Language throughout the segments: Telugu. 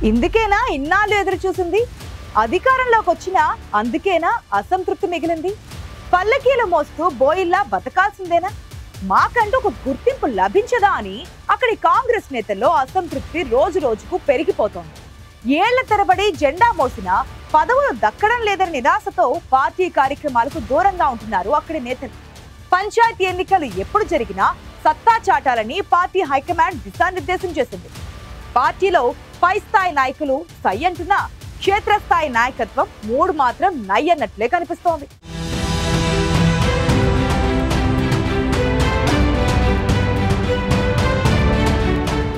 ఇందుకేనా ఇన్నాళ్ళు ఎదురు చూసింది? అధికారంలోకి వచ్చినా అందుకేనా అసంతృప్తి మిగిలింది? పల్లకీలు మోస్తూ బోయిల్లా బతకాల్సిందేనా? మాకంటూ ఒక గుర్తింపు లభించదా అని అక్కడి కాంగ్రెస్ నేతల్లో అసంతృప్తి రోజు రోజుకు పెరిగిపోతోంది. ఏళ్ల తరబడి జెండా మోసిన పదవులు దక్కడం లేదని నిరాశతో పార్టీ కార్యక్రమాలకు దూరంగా ఉంటున్నారు అక్కడి నేతలు. పంచాయతీ ఎన్నికలు ఎప్పుడు జరిగినా సత్తా చాటాలని పార్టీ హైకమాండ్ దిశానిర్దేశం చేసింది. పార్టీలో పై స్థాయి నాయకులు సై అంటున్నా క్షేత్రస్థాయి నాయకత్వం మూడు మాత్రం నై అన్నట్లే కనిపిస్తోంది.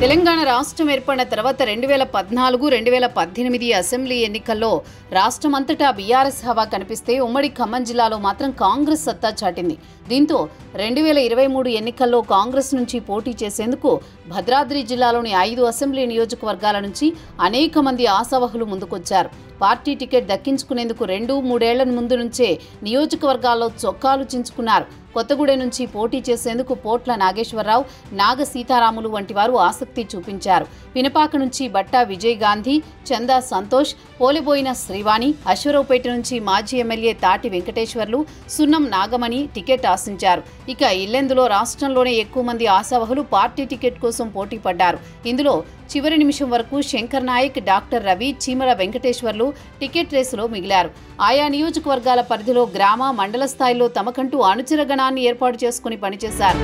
తెలంగాణ రాష్ట్రం ఏర్పడిన తర్వాత 2014-2018 అసెంబ్లీ ఎన్నికల్లో రాష్ట్రమంతటా బీఆర్ఎస్ హవా కనిపిస్తే ఉమ్మడి ఖమ్మం జిల్లాలో మాత్రం కాంగ్రెస్ సత్తా చాటింది. దీంతో 2023 ఎన్నికల్లో కాంగ్రెస్ నుంచి పోటీ చేసేందుకు భద్రాద్రి జిల్లాలోని 5 అసెంబ్లీ నియోజకవర్గాల నుంచి అనేక మంది ఆశావహులు ముందుకొచ్చారు. పార్టీ టికెట్ దక్కించుకునేందుకు 2-3 ఏళ్ల ముందు నుంచే నియోజకవర్గాల్లో చొక్కాలు చించుకున్నారు. కొత్తగూడెం నుంచి పోటీ చేసేందుకు పోట్ల నాగేశ్వరరావు, నాగ సీతారాములు వంటి వారు ఆసక్తి చూపించారు. పినపాక నుంచి బట్టా విజయ్ గాంధీ, చందా సంతోష్, పోలిబోయిన శ్రీవాణి, అశ్వరావుపేట నుంచి మాజీ ఎమ్మెల్యే తాటి వెంకటేశ్వర్లు, సున్నం నాగమణి టికెట్ ఆశించారు. ఇక ఇల్లెందులో రాష్ట్రంలోనే ఎక్కువ మంది ఆశావహులు పార్టీ టికెట్ కోసం పోటీ పడ్డారు. ఇందులో చివరి నిమిషం వరకు శంకర్ నాయక్, డాక్టర్ రవి, చీమల వెంకటేశ్వర్లు టికెట్ రేసులో మిగిలారు. ఆయా నియోజకవర్గాల పరిధిలో గ్రామ, మండల స్థాయిలో తమకంటూ అనుచర గణాన్ని ఏర్పాటు చేసుకుని పనిచేశారు.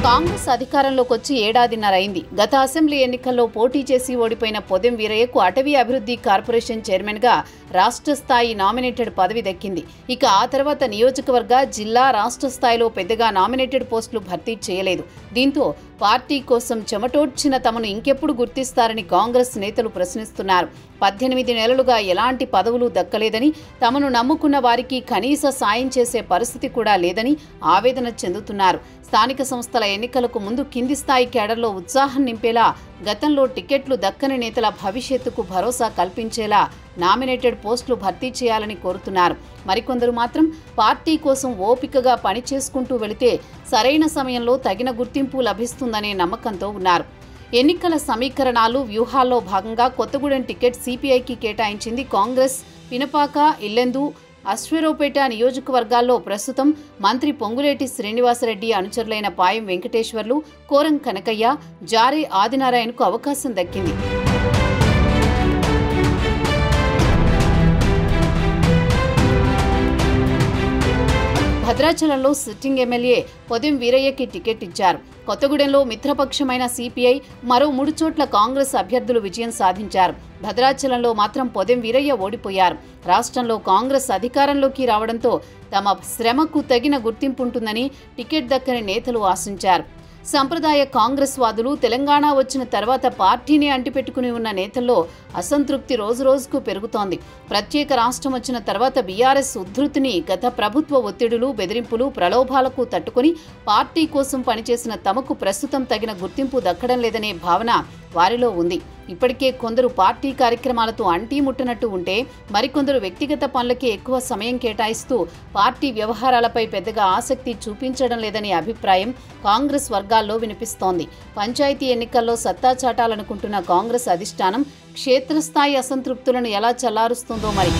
కాంగ్రెస్ అధికారంలోకి వచ్చి ఏడాదిన్నర అయింది. గత అసెంబ్లీ ఎన్నికల్లో పోటీ చేసి ఓడిపోయిన పొదెం వీరయ్యకు అటవీ అభివృద్ధి కార్పొరేషన్ చైర్మన్గా రాష్ట్ర స్థాయి నామినేటెడ్ పదవి దక్కింది. ఇక ఆ తర్వాత నియోజకవర్గ, జిల్లా, రాష్ట్ర స్థాయిలో పెద్దగా నామినేటెడ్ పోస్టులు భర్తీ చేయలేదు. దీంతో పార్టీ కోసం చెమటోడ్చిన తమను ఇంకెప్పుడు గుర్తిస్తారని కాంగ్రెస్ నేతలు ప్రశ్నిస్తున్నారు. 18 నెలలుగా ఎలాంటి పదవులు దక్కలేదని, తమను నమ్ముకున్న వారికి కనీస సాయం చేసే పరిస్థితి కూడా లేదని ఆవేదన చెందుతున్నారు. స్థానిక సంస్థల ఎన్నికలకు ముందు కింది స్థాయి కేడర్లో ఉత్సాహం నింపేలా, గతంలో టికెట్లు దక్కని నేతల భవిష్యత్తుకు భరోసా కల్పించేలా నామినేటెడ్ పోస్టులు భర్తీ చేయాలని కోరుతున్నారు. మరికొందరు మాత్రం పార్టీ కోసం ఓపికగా పనిచేసుకుంటూ వెళితే సరైన సమయంలో తగిన గుర్తింపు లభిస్తుందనే నమ్మకంతో ఉన్నారు. ఎన్నికల సమీకరణాలు, వ్యూహాల్లో భాగంగా కొత్తగూడెం టికెట్ సిపిఐకి కేటాయించింది కాంగ్రెస్. పినపాక, ఇల్లెందు, అశ్వరావుపేట నియోజకవర్గాల్లో ప్రస్తుతం మంత్రి పొంగులేటి శ్రీనివాసరెడ్డి అనుచరులైన పాయం వెంకటేశ్వర్లు, కోరం కనకయ్య, జారే ఆదినారాయణకు అవకాశం దక్కింది. భద్రాచలంలో సిట్టింగ్ ఎమ్మెల్యే పొదెం వీరయ్యకి టికెట్ ఇచ్చారు. కొత్తగూడెంలో మిత్రపక్షమైన సిపిఐ, మరో 3 చోట్ల కాంగ్రెస్ అభ్యర్థులు విజయం సాధించారు. భద్రాచలంలో మాత్రం పొదెం వీరయ్య ఓడిపోయారు. రాష్ట్రంలో కాంగ్రెస్ అధికారంలోకి రావడంతో తమ శ్రమకు తగిన గుర్తింపుంటుందని టికెట్ దక్కని నేతలు ఆశించారు. సంప్రదాయ కాంగ్రెస్ వాదులు తెలంగాణ వచ్చిన తర్వాత పార్టీని అంటిపెట్టుకుని ఉన్న నేతల్లో అసంతృప్తి రోజురోజుకు పెరుగుతోంది. ప్రత్యేక రాష్ట్రం వచ్చిన తర్వాత బీఆర్ఎస్ ఉద్ధృతిని, గత ప్రభుత్వ ఒత్తిడులు, బెదిరింపులు, ప్రలోభాలకు తట్టుకుని పార్టీ కోసం పనిచేసిన తమకు ప్రస్తుతం తగిన గుర్తింపు దక్కడం లేదనే భావన వారిలో ఉంది. ఇప్పటికే కొందరు పార్టీ కార్యక్రమాలతో అంటీ ముట్టనట్టు ఉంటే, మరికొందరు వ్యక్తిగత పనులకే ఎక్కువ సమయం కేటాయిస్తూ పార్టీ వ్యవహారాలపై పెద్దగా ఆసక్తి చూపించడం లేదనే అభిప్రాయం కాంగ్రెస్ వర్గాల్లో వినిపిస్తోంది. పంచాయతీ ఎన్నికల్లో సత్తా చాటాలనుకుంటున్న కాంగ్రెస్ అధిష్టానం క్షేత్రస్థాయి అసంతృప్తులను ఎలా చల్లారుస్తుందో మరి.